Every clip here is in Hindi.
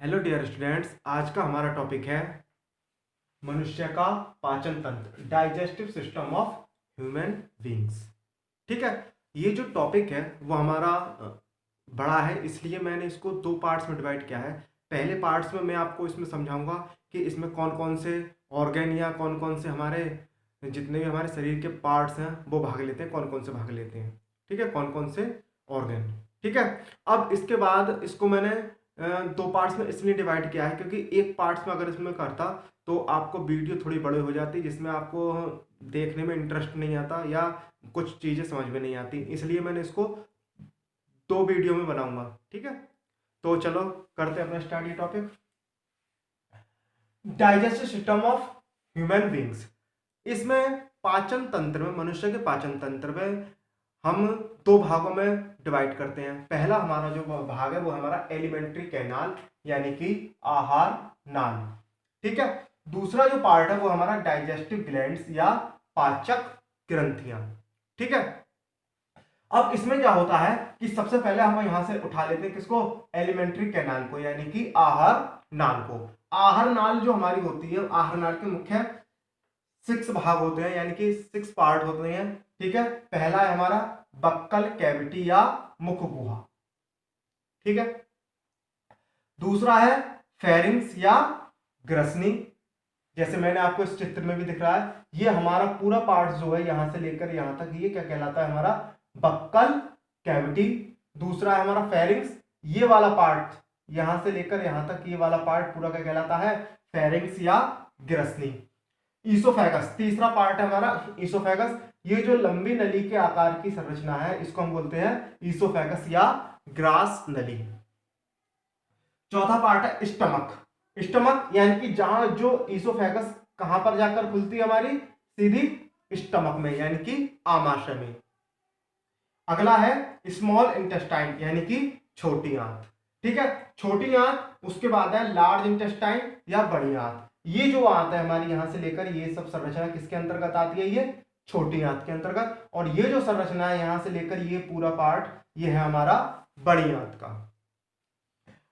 हेलो डियर स्टूडेंट्स, आज का हमारा टॉपिक है मनुष्य का पाचन तंत्र, digestive system of human beings. ठीक है। ये जो टॉपिक है वो हमारा बड़ा है, इसलिए मैंने इसको दो पार्ट्स में डिवाइड किया है। पहले पार्ट्स में मैं आपको इसमें समझाऊंगा कि इसमें कौन कौन से ऑर्गन या कौन कौन से हमारे जितने भी हमारे शरीर के पार्ट्स हैं वो भाग लेते हैं, कौन कौन से भाग लेते हैं। ठीक है, कौन कौन से ऑर्गन। ठीक है। अब इसके बाद इसको मैंने दो पार्ट्स में इसलिए डिवाइड किया है क्योंकि एक पार्ट्स में अगर इसमें करता तो आपको वीडियो थोड़ी बड़ी हो जाती, जिसमें आपको देखने में इंटरेस्ट नहीं आता या कुछ चीज़ें समझ में नहीं आती, इसलिए मैंने इसको दो वीडियो में बनाऊंगा। ठीक है, तो चलो करते हैं अपना स्टार्ट ये topic, digestive system of human beings. इसमें पाचन तंत्र में, मनुष्य के पाचन तंत्र में हम दो भागों में डिवाइड करते हैं। पहला हमारा जो भाग है वो हमारा एलिमेंट्री कैनाल यानी कि आहार नाल। ठीक है। दूसरा जो पार्ट है वो हमारा डाइजेस्टिव ग्लैंड्स या पाचक ग्रंथियां। ठीक है। अब इसमें क्या होता है कि सबसे पहले हम यहां से उठा लेते हैं किसको, एलिमेंट्री कैनाल को यानी कि आहार नाल को। आहार नाल जो हमारी होती है, आहार नाल के मुख्य 6 भाग होते हैं यानी कि 6 पार्ट होते हैं। ठीक है। पहला है हमारा बक्कल कैविटी या मुख गुहा। ठीक है। दूसरा है फेरिंग्स या ग्रसनी, जैसे मैंने आपको इस चित्र में भी दिख रहा है। ये हमारा पूरा पार्ट जो है यहां से लेकर यहां तक, ये क्या कहलाता है, हमारा बक्कल कैविटी। दूसरा है हमारा फेरिंग्स, ये वाला पार्ट यहां से लेकर यहां तक, ये वाला पार्ट पूरा क्या कहलाता है, फेरिंग्स या ग्रसनी। ईसोफेगस तीसरा पार्ट है हमारा ईसोफेगस, ये जो लंबी नली के आकार की संरचना है इसको हम बोलते हैं ईसोफेगस या ग्रास नली। चौथा पार्ट है स्टमक। स्टमक यानी कि जहां जो ईसोफेगस कहां पर जाकर खुलती है हमारी, सीधी स्टमक में यानी कि आमाशय में। अगला है स्मॉल इंटेस्टाइन यानी कि छोटी आंत। ठीक है, छोटी आंत। उसके बाद है लार्ज इंटेस्टाइन या बड़ी आंत। ये जो आंत है हमारी यहां से लेकर ये सब संरचना किसके अंतर्गत आती है, ये छोटी आंत के अंतर्गत। और ये जो संरचना है यहां से लेकर ये पूरा पार्ट, ये है हमारा बड़ी आंत का।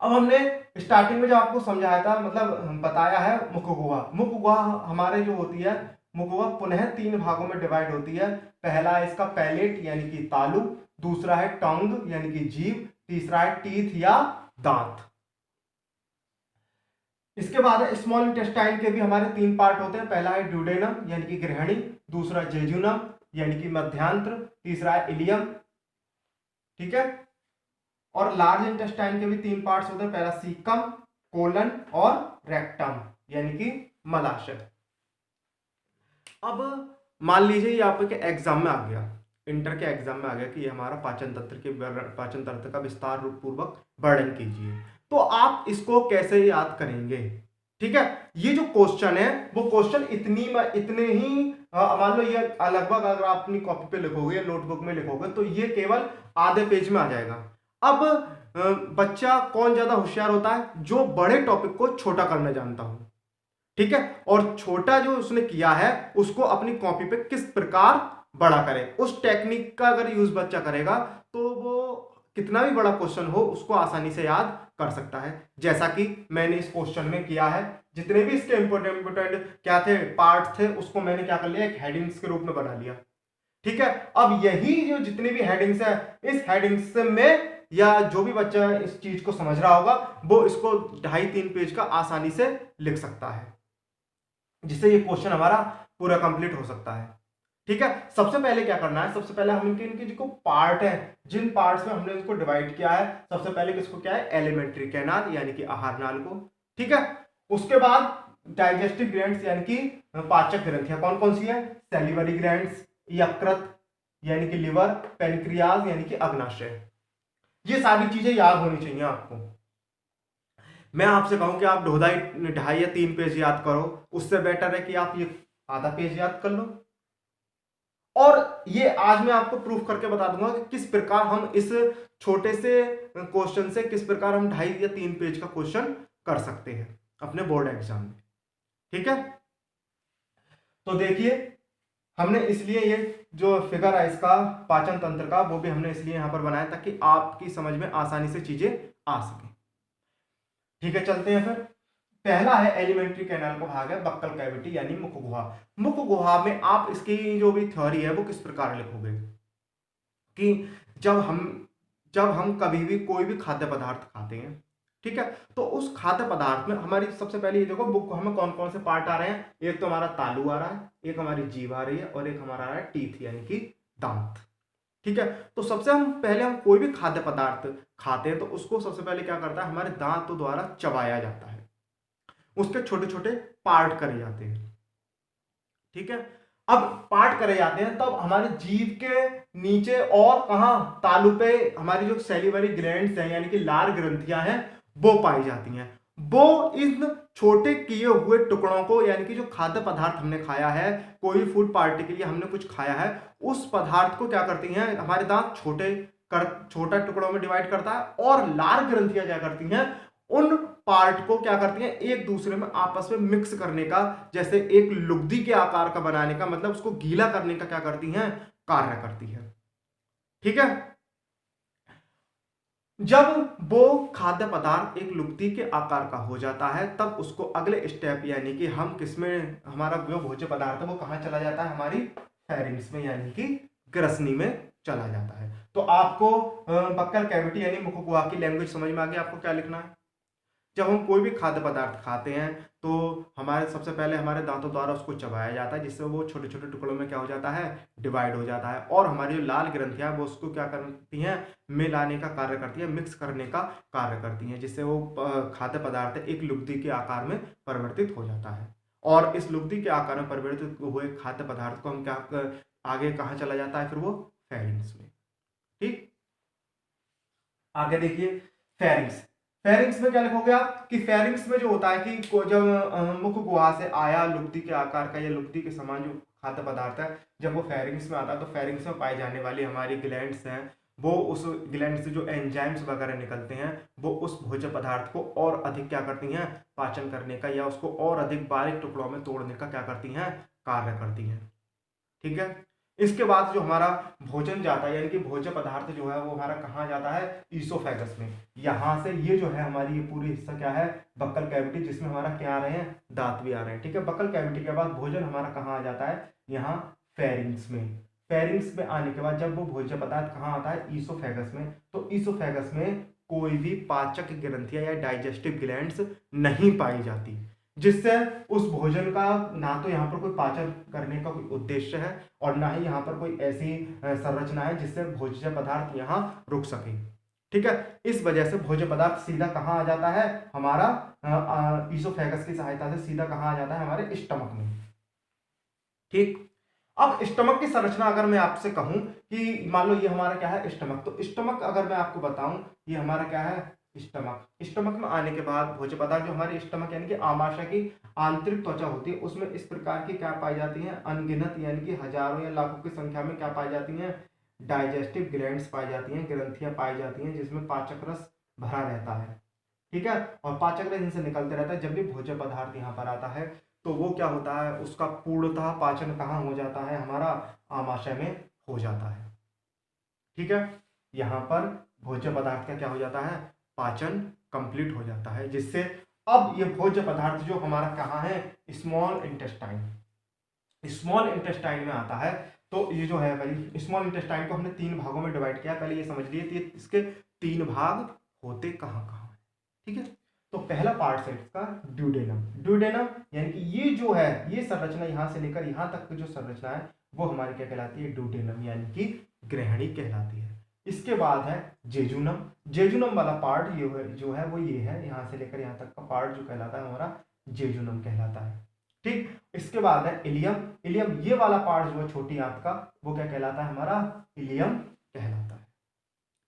अब हमने स्टार्टिंग में जो आपको समझाया था, मतलब बताया है मुख गुहा। मुख गुहा हमारे जो होती है, मुख गुहा पुनः 3 भागों में डिवाइड होती है। पहला है इसका पैलेट यानी कि तालु, दूसरा है टंग यानी कि जीभ, तीसरा है टीथ या दांत। इसके बाद स्मॉल इंटेस्टाइन के भी हमारे 3 पार्ट होते हैं। पहला है ड्यूडेनम यानी कि गृहिणी, दूसरा जेजुनम यानी कि मध्यांत्र, तीसरा है इलियम। ठीक है। और लार्ज इंटेस्टाइन के भी 3 पार्ट्स होते हैं, पहला सीकम, कोलन और रेक्टम यानी कि मलाशय। अब मान लीजिए ये आपके एग्जाम में आ गया, इंटर के एग्जाम में आ गया कि ये हमारा पाचन तंत्र का विस्तार रूप पूर्वक वर्णन कीजिए, तो आप इसको कैसे याद करेंगे। ठीक है। ये जो क्वेश्चन है वो क्वेश्चन इतने ही मान लो ये लगभग अगर आप अपनी कॉपी पे लिखोगे, नोटबुक में लिखोगे, तो ये केवल आधे पेज में आ जाएगा। अब बच्चा कौन ज्यादा होशियार होता है, जो बड़े टॉपिक को छोटा करना जानता हो। ठीक है। और छोटा जो उसने किया है उसको अपनी कॉपी पे किस प्रकार बड़ा करे, उस टेक्निक का अगर यूज बच्चा करेगा तो वो कितना भी बड़ा क्वेश्चन हो उसको आसानी से याद कर सकता है, जैसा कि मैंने इस क्वेश्चन में किया है। जितने भी इसके इंपोर्टेंट क्या थे, पार्ट थे, उसको मैंने क्या कर लिया, एक हेडिंग्स के रूप में बना लिया। ठीक है। अब यही जो जितनी भी हेडिंग्स है, इस हेडिंग्स में या जो भी बच्चा इस चीज को समझ रहा होगा वो इसको 2.5-3 पेज का आसानी से लिख सकता है, जिससे ये क्वेश्चन हमारा पूरा कंप्लीट हो सकता है। ठीक है। सबसे पहले क्या करना है, सबसे पहले हम इनके जो पार्ट है, जिन पार्ट्स में हमने इसको डिवाइड किया है, सबसे पहले किसको क्या है, एलिमेंट्री कैनाल यानी कि आहार नाल को। ठीक है। उसके बाद डाइजेस्टिव ग्लैंड्स यानी कि पाचक ग्रंथियां कौन कौन सी है, सैलिवरी ग्लैंड्स, यकृत यानी कि लिवर, पेनक्रियाज यानी कि अग्नाशय। ये सारी चीजें याद होनी चाहिए आपको। मैं आपसे कहूं कि आप 2.5 या 3 पेज याद करो, उससे बेटर है कि आप ये आधा पेज याद कर लो। और ये आज मैं आपको प्रूफ करके बता दूंगा कि किस प्रकार हम इस छोटे से क्वेश्चन से किस प्रकार हम 2.5 या 3 पेज का क्वेश्चन कर सकते हैं अपने बोर्ड एग्जाम में। ठीक है। तो देखिए, हमने इसलिए ये जो फिगर है इसका पाचन तंत्र का, वो भी हमने इसलिए यहां पर बनाया ताकि आपकी समझ में आसानी से चीजें आ सके। ठीक है, चलते हैं फिर। पहला है एलिमेंट्री कैनाल का भाग है बक्कल कैविटी यानी मुख गुहा। मुख गुहा में आप इसकी जो भी थ्योरी है वो किस प्रकार लिखोगे कि जब हम जब हम कभी भी कोई भी खाद्य पदार्थ खाते हैं, ठीक है, तो उस खाद्य पदार्थ में हमारी सबसे पहले ये देखो बुक हमें कौन कौन से पार्ट आ रहे हैं। एक तो हमारा तालू आ रहा है, एक हमारी जीभ आ रही है, और एक हमारा आ रहा है टीथ यानी कि दांत। ठीक है, तो सबसे हम कोई भी खाद्य पदार्थ खाते हैं तो उसको सबसे पहले क्या करता है, हमारे दांतों द्वारा चबाया जाता है, उसके छोटे छोटे पार्ट करे जाते हैं। ठीक है, अब पार्ट करे जाते हैं तब हमारे जीभ के नीचे और कहां, तालू पे हमारी जो सैलिवरी ग्लैंड्स हैं यानी कि लार ग्रंथियां हैं वो पाई जाती हैं। वो इन छोटे किए हुए टुकड़ों को यानी कि जो खाद्य पदार्थ हमने खाया है, कोई फूड पार्टी के लिए हमने कुछ खाया है, उस पदार्थ को क्या करती हैं, हमारे दांत छोटा टुकड़ों में डिवाइड करता है, और लार ग्रंथियां क्या करती हैं, उन पार्ट को क्या करती हैं, एक दूसरे में आपस में मिक्स करने का, जैसे एक लुगदी के आकार का बनाने का, मतलब उसको गीला करने का क्या करती हैं, कार्य करती है। ठीक है, जब वो खाद्य पदार्थ एक लुगदी के आकार का हो जाता है तब उसको अगले स्टेप यानी कि हम किसमें, हमारा जो भोज्य पदार्थ है वो कहां चला जाता है, हमारी फेरिंग्स में यानी कि ग्रसनी में चला जाता है। तो आपको बक्कल कैविटी यानी मुख गुहा की लैंग्वेज समझ में आ गई, आपको क्या लिखना है। जब हम कोई भी खाद्य पदार्थ खाते हैं तो हमारे सबसे पहले हमारे दांतों द्वारा उसको चबाया जाता है, जिससे वो छोटे छोटे टुकड़ों में क्या हो जाता है, डिवाइड हो जाता है, और हमारी जो लाल ग्रंथियां वो उसको क्या करती हैं, मिलाने का कार्य करती है, मिक्स करने का कार्य करती हैं, जिससे वो खाद्य पदार्थ एक लुगदी के आकार में परिवर्तित हो जाता है। और इस लुगदी के आकार में परिवर्तित हुए खाद्य पदार्थ को हम क्या आगे कहाँ चला जाता है, फिर वो फेरिंग्स में। ठीक, आगे देखिए फेरिंग्स। फेरिंग्स में क्या लिखोगे आप कि फेरिंग्स में जो होता है कि जब मुख गुहा से आया लुगदी के आकार का या लुगदी के समान जो खाद्य पदार्थ है, जब वो फेरिंग्स में आता है तो फेरिंग्स में पाई जाने वाली हमारी ग्लैंड्स हैं, वो उस ग्लैंड से जो एंजाइम्स वगैरह निकलते हैं वो उस भोज्य पदार्थ को और अधिक क्या करती हैं, पाचन करने का या उसको और अधिक बारीक टुकड़ों में तोड़ने का क्या करती हैं, कार्य करती हैं। ठीक है, इसके बाद जो हमारा भोजन जाता है यानी कि भोज्य पदार्थ जो है वो हमारा कहाँ जाता है, ईसोफेगस में। यहां से ये जो है हमारी ये पूरी हिस्सा क्या है, बक्कल कैविटी, जिसमें हमारा क्या आ रहे हैं, दांत भी आ रहे हैं। ठीक है, बक्कल कैविटी के बाद भोजन हमारा कहाँ आ जाता है, यहाँ फेरिंग्स में। फेरिंग्स में आने के बाद जब वो भोज्य पदार्थ कहाँ आता है, ईसोफेगस में, तो ईसोफेगस में कोई भी पाचक ग्रंथियां या डाइजेस्टिव ग्लैंड्स नहीं पाई जाती, जिससे उस भोजन का ना तो यहाँ पर कोई पाचन करने का कोई उद्देश्य है और ना ही यहाँ पर कोई ऐसी संरचना है जिससे भोज्य पदार्थ यहाँ रुक सके। ठीक है, इस वजह से भोज्य पदार्थ सीधा कहाँ आ जाता है, हमारा ईसोफेगस की सहायता से सीधा कहाँ आ जाता है, हमारे स्टमक में। ठीक, अब स्टमक की संरचना अगर मैं आपसे कहूं कि मान लो ये हमारा क्या है, स्टमक, तो स्टमक अगर मैं आपको बताऊं ये हमारा क्या है, स्टमक। स्टमक में आने के बाद भोज्य पदार्थ जो हमारे स्टमक यानी कि आमाशय की आंतरिक त्वचा होती है उसमें इस प्रकार की क्या पाई जाती है, अनगिनत यानी कि हजारों या लाखों की संख्या में क्या पाई जाती है, डाइजेस्टिव ग्लैंड्स पाई जाती हैं, ग्रंथियां पाई जाती हैं, जिसमें पाचक रस भरा रहता है। ठीक है, और पाचक रस इनसे निकलते रहता है। जब भी भोज्य पदार्थ यहाँ पर आता है तो वो क्या होता है, उसका पूर्णतः पाचन कहाँ हो जाता है, हमारा आमाशय में हो जाता है। ठीक है, यहाँ पर भोज्य पदार्थ का क्या हो जाता है, पाचन कंप्लीट हो जाता है, जिससे अब ये भोज्य पदार्थ जो हमारा कहाँ है, स्मॉल इंटेस्टाइन, स्मॉल इंटेस्टाइन में आता है। तो ये जो है भाई स्मॉल इंटेस्टाइन को हमने तीन भागों में डिवाइड किया, पहले ये समझ लिए इसके तीन भाग होते कहाँ कहाँ। ठीक है, तो पहला पार्ट है इसका ड्यूडेनम। ड्यूडेनम यानी कि ये जो है, ये संरचना यहां से लेकर यहां तक की जो संरचना है वो हमारी क्या कहलाती है, ड्यूडेनम यानी कि ग्रहणी कहलाती है। इसके बाद है जेजुनम। जेजुनम वाला पार्ट ये जो है वो ये है, यहां से लेकर यहां तक का पार्ट जो कहलाता है हमारा जेजुनम कहलाता है। ठीक, इसके बाद है इलियम। इलियम ये वाला पार्ट जो है छोटी आंत का वो क्या कहलाता है, हमारा इलियम कहलाता है।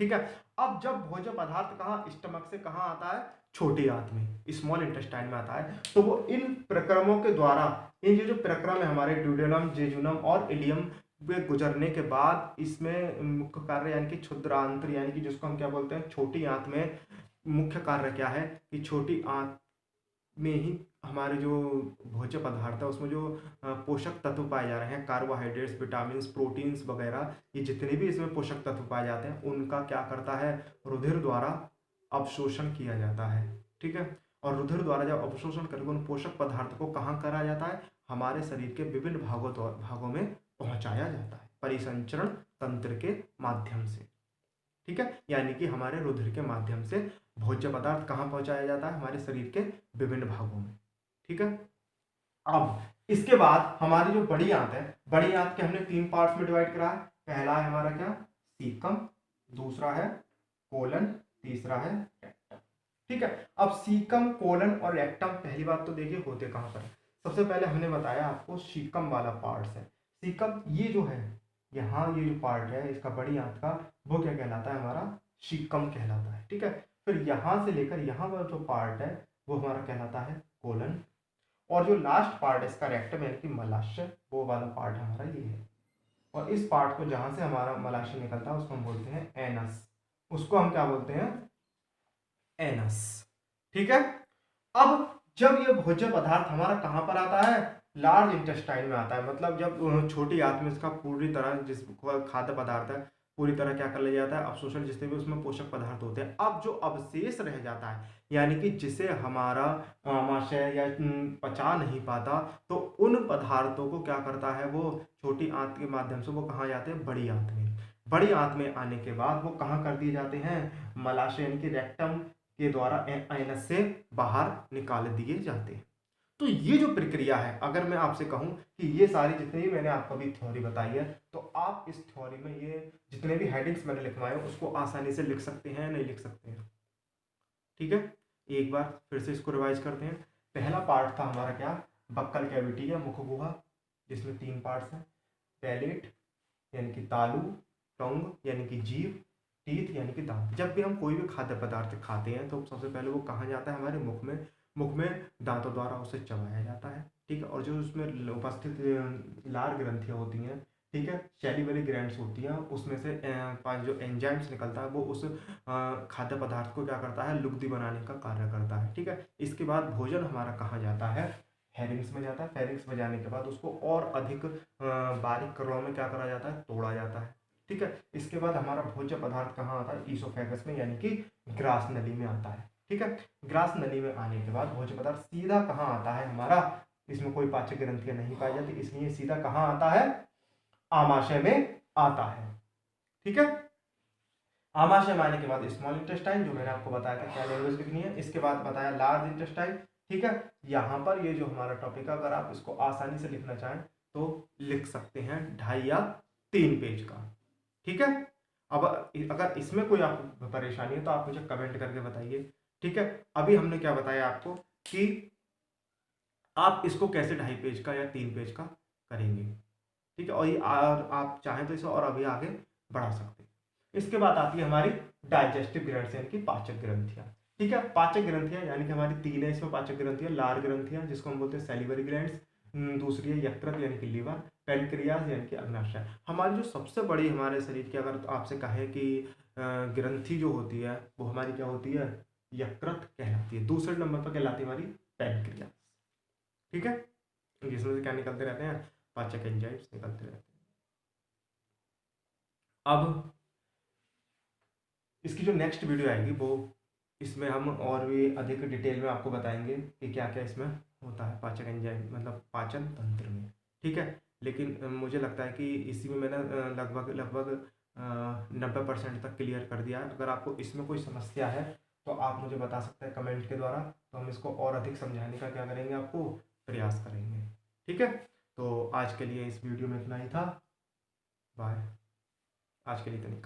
ठीक है, अब जब भोज्य पदार्थ कहाँ, स्टमक से कहाँ आता है, छोटी आंत में, स्मॉल इंटेस्टाइन में आता है, तो वो इन प्रक्रमों के द्वारा, इन जो प्रक्रम है हमारे ड्यूडेनम, जेजुनम और इलियम पे गुजरने के बाद इसमें मुख्य कार्य यानी कि क्षुद्रांत्र यानी कि जिसको हम क्या बोलते हैं, छोटी आंत में मुख्य कार्य क्या है कि छोटी आंत में ही हमारे जो भोज्य पदार्थ है उसमें जो पोषक तत्व पाए जा रहे हैं, कार्बोहाइड्रेट्स, विटामिन, प्रोटीन्स वगैरह, ये जितने भी इसमें पोषक तत्व पाए जाते हैं उनका क्या करता है, रुधिर द्वारा अवशोषण किया जाता है। ठीक है, और रुधिर द्वारा जब अवशोषण करके उन पोषक पदार्थ को कहाँ करा जाता है, हमारे शरीर के विभिन्न भागों में पहुंचाया जाता है परिसंचरण तंत्र के माध्यम से। ठीक है, यानी कि हमारे रुधिर के माध्यम से भोज्य पदार्थ कहाँ पहुंचाया जाता है, हमारे शरीर के विभिन्न भागों में। ठीक है, अब इसके बाद हमारी जो बड़ी आंत है, बड़ी आंत के हमने 3 पार्ट्स में डिवाइड करा है। पहला है हमारा क्या, सीकम, दूसरा है कोलन, तीसरा है रेक्टम। ठीक है, अब सीकम, कोलन और रेक्टम, पहली बात तो देखिए होते कहाँ पर। सबसे पहले हमने बताया आपको सीकम वाला पार्ट है। सीकम ये जो है, यहाँ ये जो पार्ट है इसका बड़ी आंत का, वो क्या कहलाता है, हमारा सीकम कहलाता है। ठीक है, फिर यहाँ से लेकर यहाँ पर जो पार्ट है वो हमारा कहलाता है कोलन, और जो लास्ट पार्ट है इसका रेक्टम यानी कि मलाशय, वो वाला पार्ट हमारा ये है। और इस पार्ट को जहां से हमारा मलाशय निकलता है उसको हम बोलते हैं एनस, उसको हम क्या बोलते हैं, एनस। ठीक है, अब जब ये भोज्य पदार्थ हमारा कहां पर आता है, लार्ज इंटेस्टाइन में आता है। मतलब जब छोटी आंत में इसका पूरी तरह जिस खाद्य पदार्थ है पूरी तरह क्या कर लिया जाता है, अवशोषण, जिससे भी उसमें पोषक पदार्थ होते हैं। अब जो अवशेष रह जाता है यानी कि जिसे हमारा आमाशय या पचा नहीं पाता, तो उन पदार्थों को क्या करता है, वो छोटी आंत के माध्यम से वो कहाँ जाते हैं, बड़ी आंत में। बड़ी आंत में आने के बाद वो कहाँ कर दिए जाते हैं, मलाशय यानी कि रेक्टम के द्वारा एनस से बाहर निकाल दिए जाते हैं। तो ये जो प्रक्रिया है, अगर मैं आपसे कहूं कि ये सारी जितनी भी मैंने आपको अभी थ्योरी बताई है, तो आप इस थ्योरी में ये जितने भी हेडिंग्स मैंने लिखवाए उसको आसानी से लिख सकते हैं, नहीं लिख सकते हैं। ठीक है, एक बार फिर से इसको रिवाइज करते हैं। पहला पार्ट था हमारा क्या, बक्कल कैविटी या मुख गुहा, जिसमें 3 पार्ट्स हैं। पैलेट यानी कि तालू, टंग यानी कि जीभ, टीथ यानी कि दांत। जब भी हम कोई भी खाद्य पदार्थ खाते हैं तो सबसे पहले वो कहाँ जाता है, हमारे मुख में दांतों द्वारा उसे चबाया जाता है। ठीक है, और जो उसमें उपस्थित लार ग्रंथियां होती हैं, ठीक है, सैलिवरी ग्लैंड्स होती हैं, उसमें से जो एंजाइम्स निकलता है वो उस खाद्य पदार्थ को क्या करता है, लुगदी बनाने का कार्य करता है। ठीक है, इसके बाद भोजन हमारा कहाँ जाता है, फेरिंग्स में जाता है। फेरिंग्स में जाने के बाद उसको और अधिक बारीक कणों में क्या करा जाता है, तोड़ा जाता है। ठीक है, इसके बाद हमारा भोज्य पदार्थ कहाँ आता है, ईसोफेगस में यानी कि ग्रास नली में आता है। ठीक है, ग्रास नली में आने के बाद भोज्य पदार्थ सीधा कहाँ आता है हमारा, इसमें कोई पाचक ग्रंथियां नहीं पाई जाती, इसलिए सीधा कहाँ आता है, आमाशय में आता है। ठीक है, आमाशय में आने के बाद स्मॉल इंटेस्टाइन, जो मैंने आपको बताया था क्या लैंग्वेज लिखनी है। इसके बाद बताया लार्ज इंटेस्टाइन। ठीक है, यहाँ पर ये जो हमारा टॉपिक है, अगर आप इसको आसानी से लिखना चाहें तो लिख सकते हैं 2.5 या 3 पेज का। ठीक है, अब अगर इसमें कोई आपको परेशानी है तो आप मुझे कमेंट करके बताइए। ठीक है, अभी हमने क्या बताया आपको कि आप इसको कैसे 2.5 पेज का या 3 पेज का करेंगे। ठीक है, और ये आप चाहें तो इसे और अभी आगे बढ़ा सकते हैं। इसके बाद आती है हमारी डाइजेस्टिव ग्रंथि यानी कि पाचक ग्रंथियां। ठीक है, पाचक ग्रंथियां यानी कि हमारी 3 है इसमें पाचक ग्रंथियां। लार ग्रंथियां जिसको हम बोलते हैं सैलिवरी ग्लैंड्स, दूसरी है यकृत यानी कि लीवर, पेनक्रियाज यानी कि अग्नाशय। हमारी जो सबसे बड़ी हमारे शरीर की अगर आपसे कहें कि ग्रंथि जो होती है वो हमारी क्या होती है, यकृत कहलाती है। दूसरे नंबर पर कहलाती है हमारी पेनक्रियाज। ठीक है, जिसमें से क्या निकलते रहते हैं, पाचक एंजाइम्स निकलते रहते हैं। अब इसकी जो नेक्स्ट वीडियो आएगी वो, इसमें हम और भी अधिक डिटेल में आपको बताएंगे कि क्या क्या इसमें होता है पाचक एंजाइम, मतलब पाचन तंत्र में। ठीक है, लेकिन मुझे लगता है कि इसी में मैंने लगभग 90% तक क्लियर कर दिया है। अगर आपको इसमें कोई समस्या है तो आप मुझे बता सकते हैं कमेंट के द्वारा, तो हम इसको और अधिक समझाने का क्या करेंगे, आपको प्रयास करेंगे। ठीक है, तो आज के लिए इस वीडियो में इतना ही था। बाय, आज के लिए इतना ही।